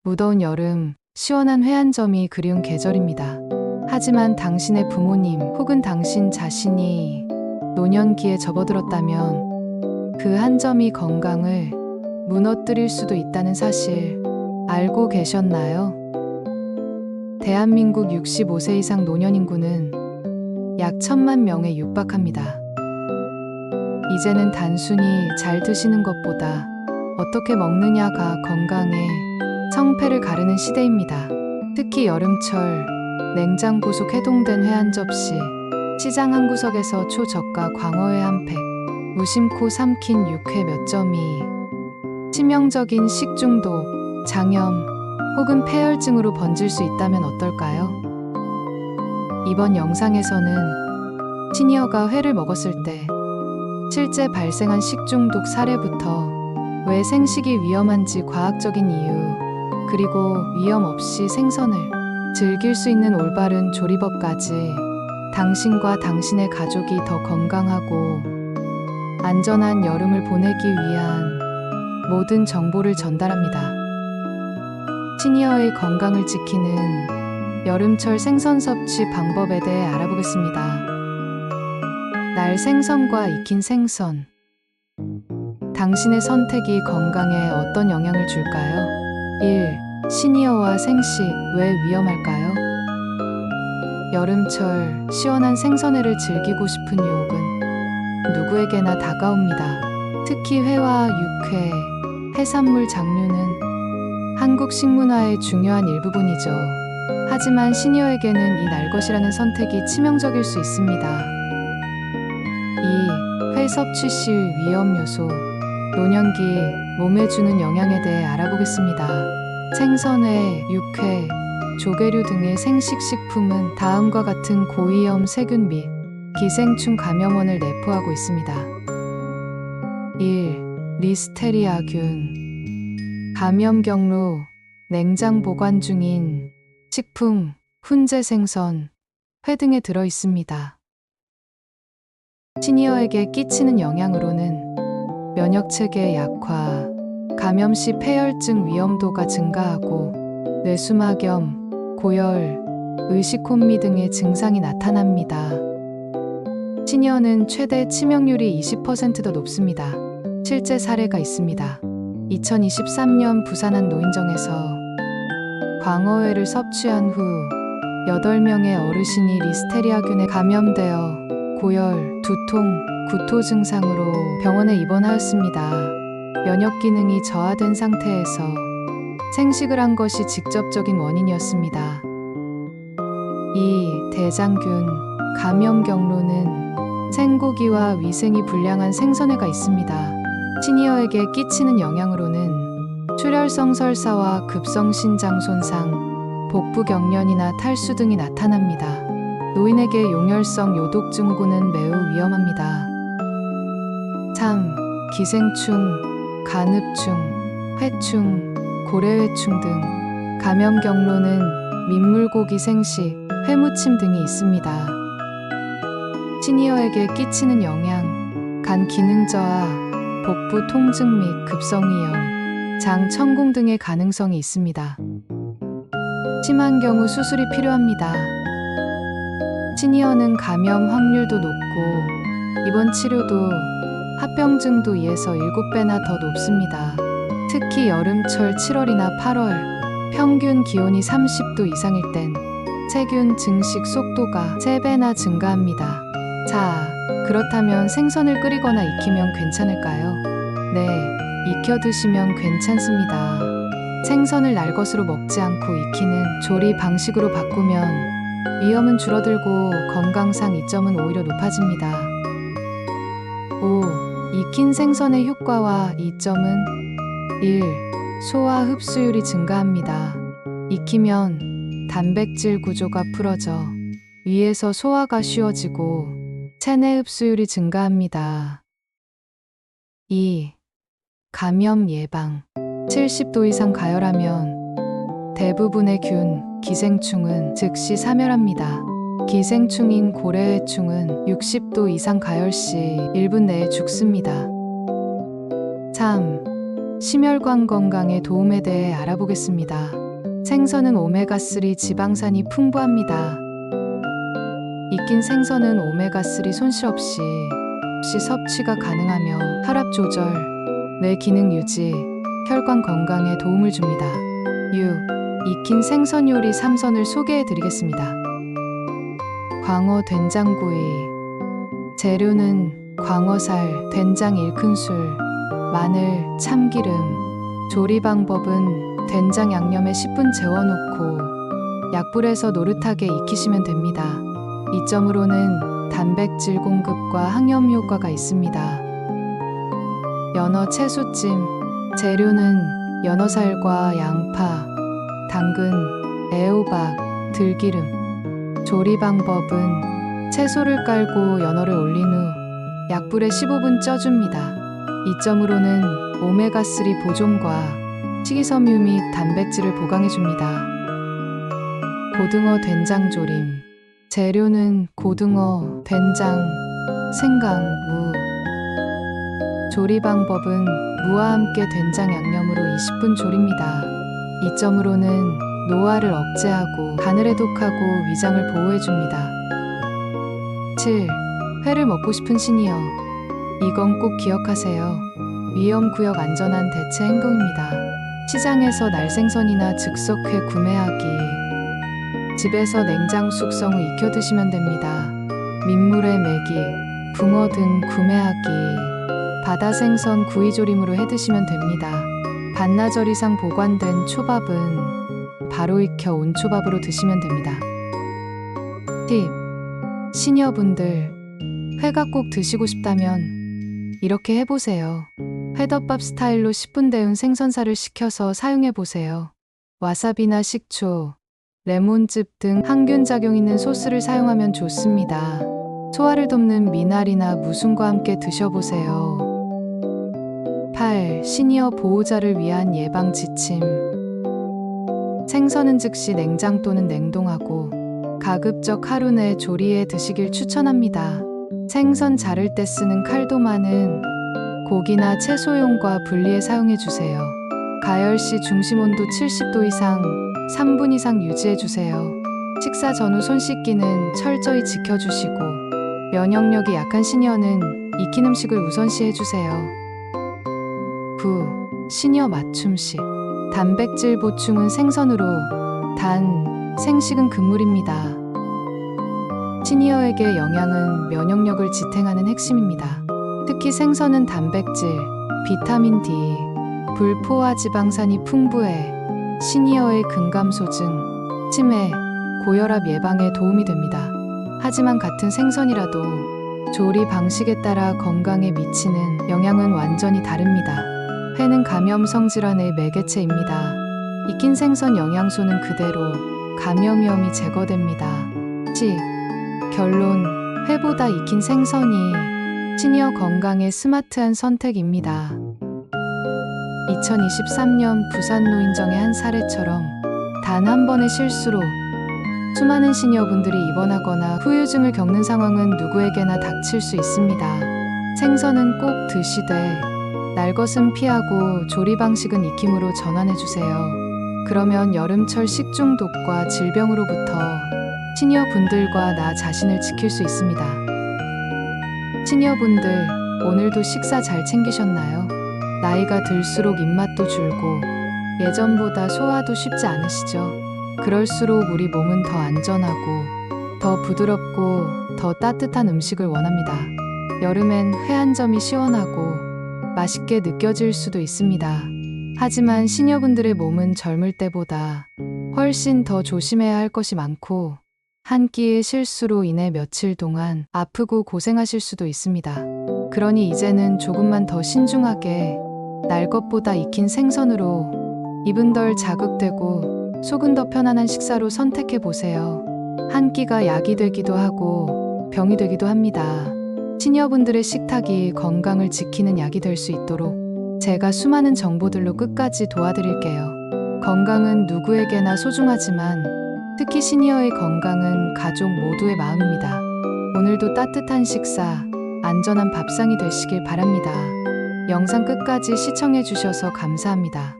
무더운 여름, 시원한 회한점이 그리운 계절입니다. 하지만 당신의 부모님 혹은 당신 자신이 노년기에 접어들었다면 그 한 점이 건강을 무너뜨릴 수도 있다는 사실 알고 계셨나요? 대한민국 65세 이상 노년 인구는 약 1,000만 명에 육박합니다. 이제는 단순히 잘 드시는 것보다 어떻게 먹느냐가 건강에 성패를 가르는 시대입니다. 특히 여름철 냉장고 속 해동된 회 한 접시, 시장 한 구석에서 초저가 광어회 한 팩, 무심코 삼킨 육회 몇 점이 치명적인 식중독, 장염 혹은 폐혈증으로 번질 수 있다면 어떨까요? 이번 영상에서는 시니어가 회를 먹었을 때 실제 발생한 식중독 사례부터 왜 생식이 위험한지 과학적인 이유, 그리고 위험 없이 생선을 즐길 수 있는 올바른 조리법까지 당신과 당신의 가족이 더 건강하고 안전한 여름을 보내기 위한 모든 정보를 전달합니다. 시니어의 건강을 지키는 여름철 생선 섭취 방법에 대해 알아보겠습니다. 날 생선과 익힌 생선. 당신의 선택이 건강에 어떤 영향을 줄까요? 1. 시니어와 생식 왜 위험할까요? 여름철 시원한 생선회를 즐기고 싶은 유혹은 누구에게나 다가옵니다. 특히 회와 육회, 해산물 장류는 한국 식문화의 중요한 일부분이죠. 하지만 시니어에게는 이 날것이라는 선택이 치명적일 수 있습니다. 2. 회 섭취 시 위험 요소. 노년기 몸에 주는 영향에 대해 알아보겠습니다. 생선회, 육회, 조개류 등의 생식식품은 다음과 같은 고위험 세균 및 기생충 감염원을 내포하고 있습니다. 1. 리스테리아균. 감염 경로, 냉장 보관 중인 식품, 훈제 생선, 회 등에 들어 있습니다. 시니어에게 끼치는 영향으로는 면역체계 약화, 감염 시 폐혈증 위험도가 증가하고 뇌수막염, 고열, 의식혼미 등의 증상이 나타납니다. 시니어는 최대 치명률이 20% 더 높습니다. 실제 사례가 있습니다. 2023년 부산 한 노인정에서 광어회를 섭취한 후 8명의 어르신이 리스테리아균에 감염되어 고열, 두통, 구토 증상으로 병원에 입원하였습니다. 면역 기능이 저하된 상태에서 생식을 한 것이 직접적인 원인이었습니다. 2. 대장균. 감염 경로는 생고기와 위생이 불량한 생선회가 있습니다. 시니어에게 끼치는 영향으로는 출혈성 설사와 급성 신장 손상, 복부 경련이나 탈수 등이 나타납니다. 노인에게 용혈성 요독증후군은 매우 위험합니다. 3. 기생충, 간흡충, 회충, 고래회충 등 감염 경로는 민물고기 생식, 회무침 등이 있습니다. 시니어에게 끼치는 영향, 간 기능 저하, 복부 통증 및 급성이염, 장 천공 등의 가능성이 있습니다. 심한 경우 수술이 필요합니다. 시니어는 감염 확률도 높고 입원 치료도 합병증도 2에서 7배나 더 높습니다. 특히 여름철 7월이나 8월 평균 기온이 30도 이상일 땐 세균 증식 속도가 3배나 증가합니다. 자, 그렇다면 생선을 끓이거나 익히면 괜찮을까요? 네, 익혀 드시면 괜찮습니다. 생선을 날것으로 먹지 않고 익히는 조리 방식으로 바꾸면 위험은 줄어들고 건강상 이점은 오히려 높아집니다. 5. 익힌 생선의 효과와 이점은 1. 소화 흡수율이 증가합니다. 익히면 단백질 구조가 풀어져 위에서 소화가 쉬워지고 체내 흡수율이 증가합니다. 2. 감염 예방. 70도 이상 가열하면 대부분의 균, 기생충은 즉시 사멸합니다. 기생충인 고래회충은 60도 이상 가열 시 1분 내에 죽습니다. 3. 심혈관 건강의 도움에 대해 알아보겠습니다. 생선은 오메가3 지방산이 풍부합니다. 익힌 생선은 오메가3 손실 없이 섭취가 가능하며 혈압 조절, 뇌 기능 유지, 혈관 건강에 도움을 줍니다. 6. 익힌 생선 요리 3선을 소개해 드리겠습니다. 광어 된장구이. 재료는 광어살, 된장 1큰술, 마늘, 참기름. 조리 방법은 된장 양념에 10분 재워놓고 약불에서 노릇하게 익히시면 됩니다. 이 점으로는 단백질 공급과 항염 효과가 있습니다. 연어 채소찜. 재료는 연어살과 양파, 당근, 애호박, 들기름. 조리 방법은 채소를 깔고 연어를 올린 후 약불에 15분 쪄줍니다. 이 점으로는 오메가3 보존과 식이섬유 및 단백질을 보강해줍니다. 고등어 된장조림. 재료는 고등어, 된장, 생강, 무. 조리 방법은 무와 함께 된장 양념으로 20분 조립니다. 이 점으로는 노화를 억제하고 간을 해독하고 위장을 보호해줍니다. 7. 회를 먹고 싶은 시니어. 이건 꼭 기억하세요. 위험구역 안전한 대체 행동입니다. 시장에서 날생선이나 즉석회 구매하기. 집에서 냉장 숙성 후 익혀 드시면 됩니다. 민물회 메기, 붕어 등 구매하기. 바다 생선 구이조림으로 해 드시면 됩니다. 반나절 이상 보관된 초밥은 바로 익혀 온초밥으로 드시면 됩니다. 팁. 시니어분들, 회가 꼭 드시고 싶다면 이렇게 해보세요. 회덮밥 스타일로 10분 데운 생선살을 식혀서 사용해보세요. 와사비나 식초, 레몬즙 등 항균 작용 있는 소스를 사용하면 좋습니다. 소화를 돕는 미나리나 무순과 함께 드셔보세요. 8. 시니어 보호자를 위한 예방 지침. 생선은 즉시 냉장 또는 냉동하고 가급적 하루 내 조리해 드시길 추천합니다. 생선 자를 때 쓰는 칼도마는 고기나 채소용과 분리해 사용해 주세요. 가열 시 중심 온도 70도 이상 3분 이상 유지해 주세요. 식사 전후 손 씻기는 철저히 지켜주시고 면역력이 약한 시니어는 익힌 음식을 우선시 해주세요. 9. 시니어 맞춤식. 단백질 보충은 생선으로, 단, 생식은 금물입니다. 시니어에게 영양은 면역력을 지탱하는 핵심입니다. 특히 생선은 단백질, 비타민 D, 불포화 지방산이 풍부해 시니어의 근감소증, 치매, 고혈압 예방에 도움이 됩니다. 하지만 같은 생선이라도 조리 방식에 따라 건강에 미치는 영향은 완전히 다릅니다. 회는 감염성 질환의 매개체입니다. 익힌 생선 영양소는 그대로, 감염 위험이 제거됩니다. 결론, 회보다 익힌 생선이 시니어 건강에 스마트한 선택입니다. 2023년 부산 노인정의 한 사례처럼 단 한 번의 실수로 수많은 시니어분들이 입원하거나 후유증을 겪는 상황은 누구에게나 닥칠 수 있습니다. 생선은 꼭 드시되 날것은 피하고 조리 방식은 익힘으로 전환해주세요. 그러면 여름철 식중독과 질병으로부터 시니어분들과 나 자신을 지킬 수 있습니다. 시니어분들, 오늘도 식사 잘 챙기셨나요? 나이가 들수록 입맛도 줄고 예전보다 소화도 쉽지 않으시죠? 그럴수록 우리 몸은 더 안전하고 더 부드럽고 더 따뜻한 음식을 원합니다. 여름엔 회 한 점이 시원하고 맛있게 느껴질 수도 있습니다. 하지만 시니어분들의 몸은 젊을 때보다 훨씬 더 조심해야 할 것이 많고 한 끼의 실수로 인해 며칠 동안 아프고 고생하실 수도 있습니다. 그러니 이제는 조금만 더 신중하게 날 것보다 익힌 생선으로 입은 덜 자극되고 속은 더 편안한 식사로 선택해 보세요. 한 끼가 약이 되기도 하고 병이 되기도 합니다. 시니어분들의 식탁이 건강을 지키는 약이 될 수 있도록 제가 수많은 정보들로 끝까지 도와드릴게요. 건강은 누구에게나 소중하지만 특히 시니어의 건강은 가족 모두의 마음입니다. 오늘도 따뜻한 식사, 안전한 밥상이 되시길 바랍니다. 영상 끝까지 시청해 주셔서 감사합니다.